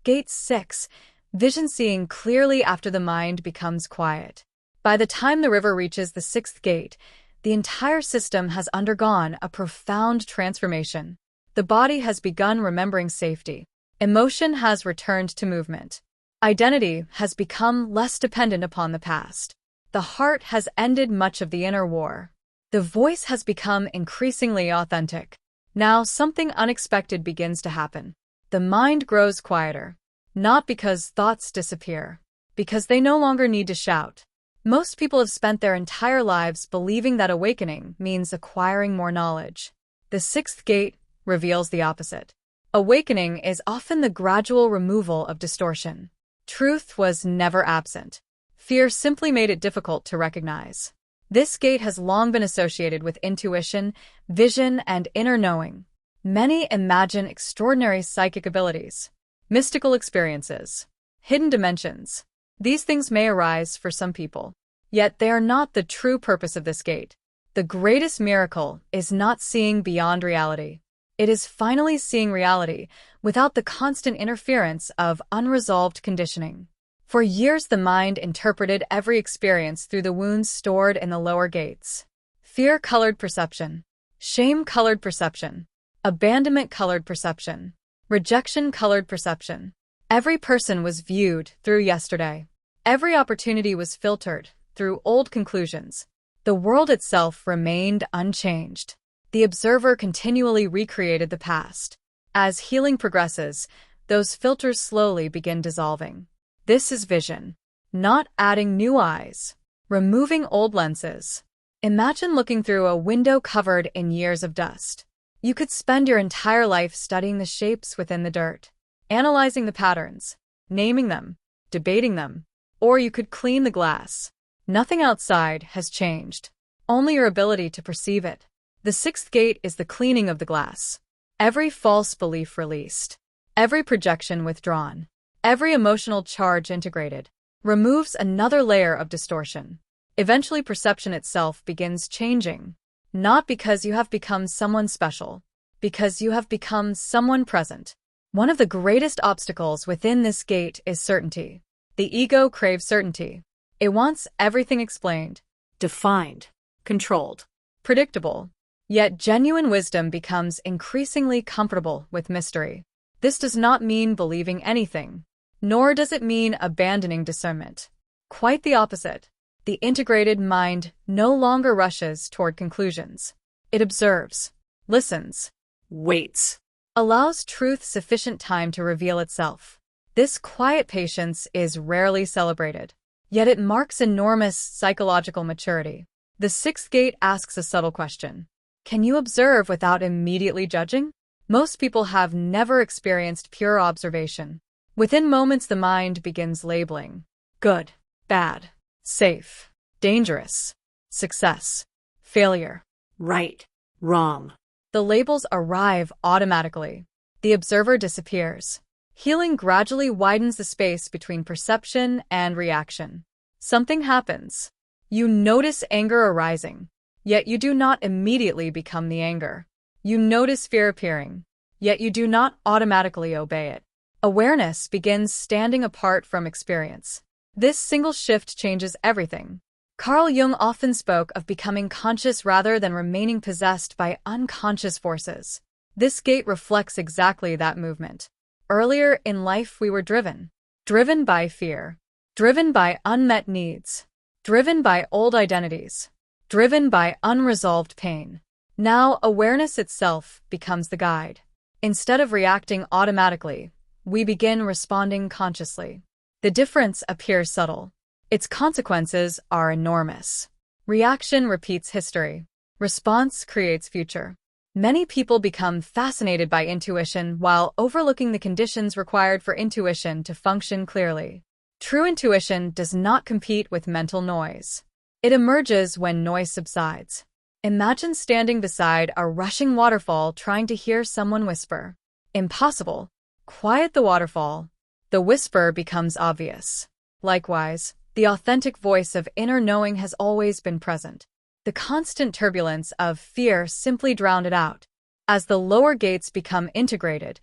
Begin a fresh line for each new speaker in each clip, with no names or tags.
Gate 6. Vision, seeing clearly after the mind becomes quiet. By the time the river reaches the 6th gate, the entire system has undergone a profound transformation. The body has begun remembering safety. Emotion has returned to movement. Identity has become less dependent upon the past. The heart has ended much of the inner war. The voice has become increasingly authentic. Now something unexpected begins to happen. The mind grows quieter. Not because thoughts disappear, because they no longer need to shout. Most people have spent their entire lives believing that awakening means acquiring more knowledge. The 6th gate reveals the opposite. Awakening is often the gradual removal of distortion. Truth was never absent. Fear simply made it difficult to recognize. This gate has long been associated with intuition, vision, and inner knowing. Many imagine extraordinary psychic abilities, mystical experiences, hidden dimensions. These things may arise for some people, yet they are not the true purpose of this gate. The greatest miracle is not seeing beyond reality. It is finally seeing reality without the constant interference of unresolved conditioning. For years, the mind interpreted every experience through the wounds stored in the lower gates. Fear-colored perception, shame-colored perception, abandonment-colored perception, rejection-colored perception. Every person was viewed through yesterday. Every opportunity was filtered through old conclusions. The world itself remained unchanged. The observer continually recreated the past. As healing progresses, those filters slowly begin dissolving. This is vision, not adding new eyes, removing old lenses. Imagine looking through a window covered in years of dust. You could spend your entire life studying the shapes within the dirt, analyzing the patterns, naming them, debating them, or you could clean the glass. Nothing outside has changed, only your ability to perceive it. The 6th gate is the cleaning of the glass. Every false belief released, every projection withdrawn, every emotional charge integrated, removes another layer of distortion. Eventually, perception itself begins changing, not because you have become someone special, because you have become someone present. One of the greatest obstacles within this gate is certainty. The ego craves certainty. It wants everything explained, defined, controlled, predictable. Yet genuine wisdom becomes increasingly comfortable with mystery. This does not mean believing anything, nor does it mean abandoning discernment. Quite the opposite. The integrated mind no longer rushes toward conclusions. It observes, listens, waits, allows truth sufficient time to reveal itself. This quiet patience is rarely celebrated, yet it marks enormous psychological maturity. The 6th gate asks a subtle question. Can you observe without immediately judging? Most people have never experienced pure observation. Within moments, the mind begins labeling: good, bad, safe, dangerous, success, failure, right, wrong. The labels arrive automatically. The observer disappears. Healing gradually widens the space between perception and reaction. Something happens. You notice anger arising, yet you do not immediately become the anger. You notice fear appearing, yet you do not automatically obey it. Awareness begins standing apart from experience. This single shift changes everything. Carl Jung often spoke of becoming conscious rather than remaining possessed by unconscious forces. This gate reflects exactly that movement. Earlier in life, we were driven by fear, driven by unmet needs, driven by old identities, driven by unresolved pain. Now, awareness itself becomes the guide. Instead of reacting automatically, we begin responding consciously. The difference appears subtle. Its consequences are enormous. Reaction repeats history. Response creates future. Many people become fascinated by intuition while overlooking the conditions required for intuition to function clearly. True intuition does not compete with mental noise. It emerges when noise subsides. Imagine standing beside a rushing waterfall trying to hear someone whisper. Impossible. Quiet the waterfall. The whisper becomes obvious. Likewise, the authentic voice of inner knowing has always been present. The constant turbulence of fear simply drowned it out. As the lower gates become integrated,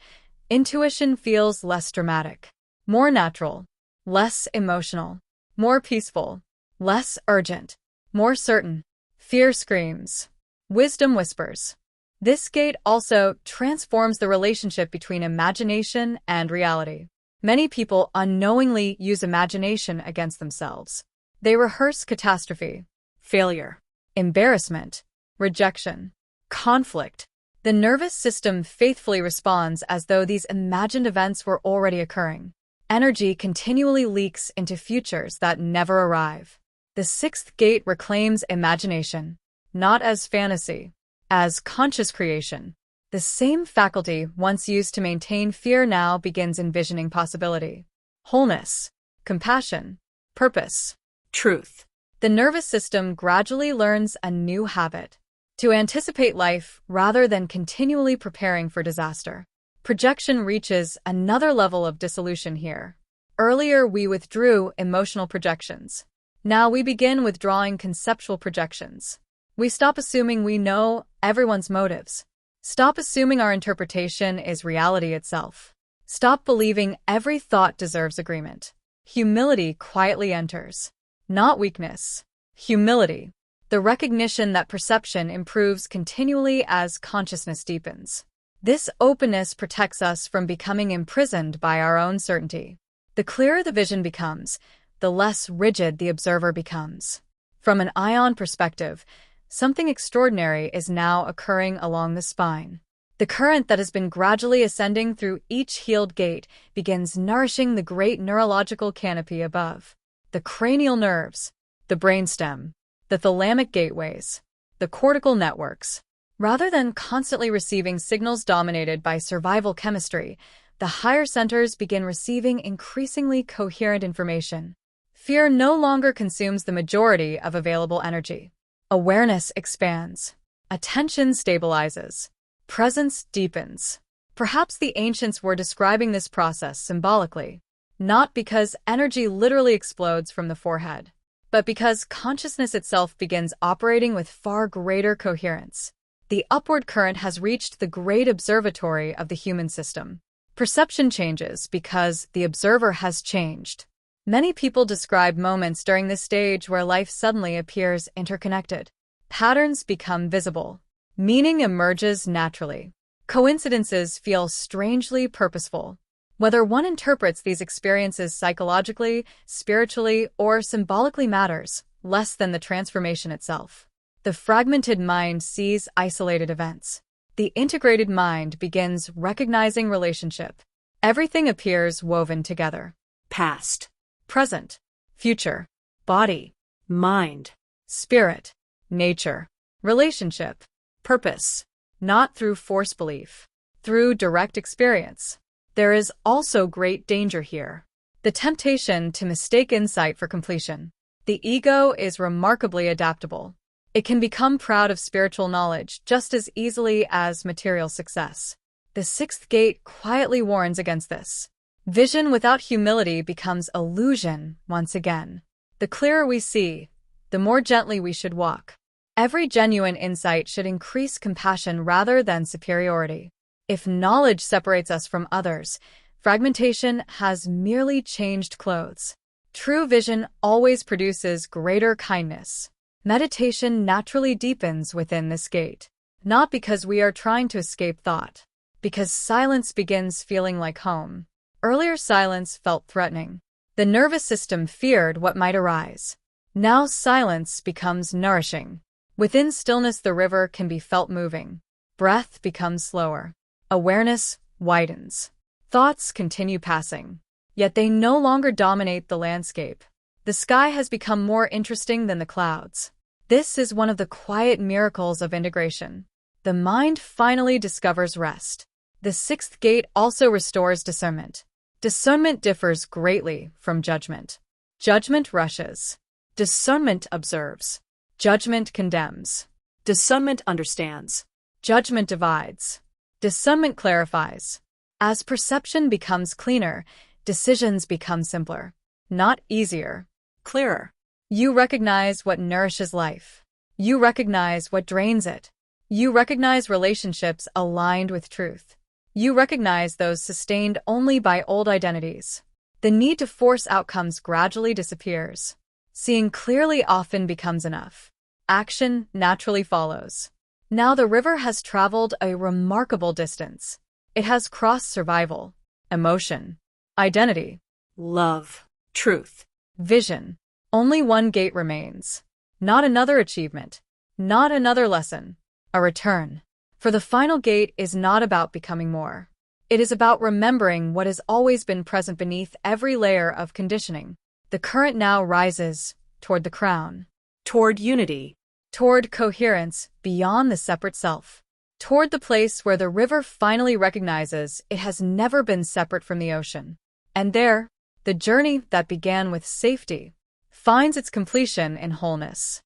Intuition feels less dramatic, more natural, less emotional, more peaceful, less urgent, more certain. Fear screams. Wisdom whispers. This gate also transforms the relationship between imagination and reality. Many people unknowingly use imagination against themselves. They rehearse catastrophe, failure, embarrassment, rejection, conflict. The nervous system faithfully responds as though these imagined events were already occurring. Energy continually leaks into futures that never arrive. The sixth gate reclaims imagination, not as fantasy, as conscious creation. The same faculty once used to maintain fear now begins envisioning possibility, wholeness, compassion, purpose, truth. The nervous system gradually learns a new habit: to anticipate life rather than continually preparing for disaster. Projection reaches another level of dissolution here. Earlier, we withdrew emotional projections. Now we begin withdrawing conceptual projections. We stop assuming we know everyone's motives. Stop assuming our interpretation is reality itself. Stop believing every thought deserves agreement. Humility quietly enters. Not weakness. Humility. The recognition that perception improves continually as consciousness deepens. This openness protects us from becoming imprisoned by our own certainty. The clearer the vision becomes, the less rigid the observer becomes. From an ion perspective, something extraordinary is now occurring along the spine. The current that has been gradually ascending through each healed gate begins nourishing the great neurological canopy above. The cranial nerves, the brainstem, the thalamic gateways, the cortical networks. Rather than constantly receiving signals dominated by survival chemistry, the higher centers begin receiving increasingly coherent information. Fear no longer consumes the majority of available energy. Awareness expands. Attention stabilizes. Presence deepens. Perhaps the ancients were describing this process symbolically, not because energy literally explodes from the forehead, but because consciousness itself begins operating with far greater coherence. The upward current has reached the great observatory of the human system. Perception changes because the observer has changed. Many people describe moments during this stage where life suddenly appears interconnected. Patterns become visible. Meaning emerges naturally. Coincidences feel strangely purposeful. Whether one interprets these experiences psychologically, spiritually, or symbolically matters less than the transformation itself. The fragmented mind sees isolated events. The integrated mind begins recognizing relationship. Everything appears woven together. Past, present, future, body, mind, spirit, nature, relationship, purpose. Not through force belief, through direct experience. There is also great danger here. The temptation to mistake insight for completion. The ego is remarkably adaptable. It can become proud of spiritual knowledge just as easily as material success. The sixth gate quietly warns against this. Vision without humility becomes illusion once again. The clearer we see, the more gently we should walk. Every genuine insight should increase compassion rather than superiority. If knowledge separates us from others, fragmentation has merely changed clothes. True vision always produces greater kindness. Meditation naturally deepens within this gate, not because we are trying to escape thought, because silence begins feeling like home. Earlier silence felt threatening. The nervous system feared what might arise. Now silence becomes nourishing. Within stillness, the river can be felt moving. Breath becomes slower. Awareness widens. Thoughts continue passing, yet they no longer dominate the landscape. The sky has become more interesting than the clouds. This is one of the quiet miracles of integration. The mind finally discovers rest. The sixth gate also restores discernment. Discernment differs greatly from judgment. Judgment rushes. Discernment observes. Judgment condemns. Discernment understands. Judgment divides. Discernment clarifies. As perception becomes cleaner, decisions become simpler. Not easier, clearer. You recognize what nourishes life. You recognize what drains it. You recognize relationships aligned with truth. You recognize those sustained only by old identities. The need to force outcomes gradually disappears. Seeing clearly often becomes enough. Action naturally follows. Now the river has traveled a remarkable distance. It has crossed survival, emotion, identity,
Love. Truth.
vision. Only one gate remains. Not another achievement. Not another lesson. A return. For the final gate is not about becoming more. It is about remembering what has always been present beneath every layer of conditioning. The current now rises toward the crown,
Toward unity.
toward coherence beyond the separate self, toward the place where the river finally recognizes it has never been separate from the ocean. And there, the journey that began with safety finds its completion in wholeness.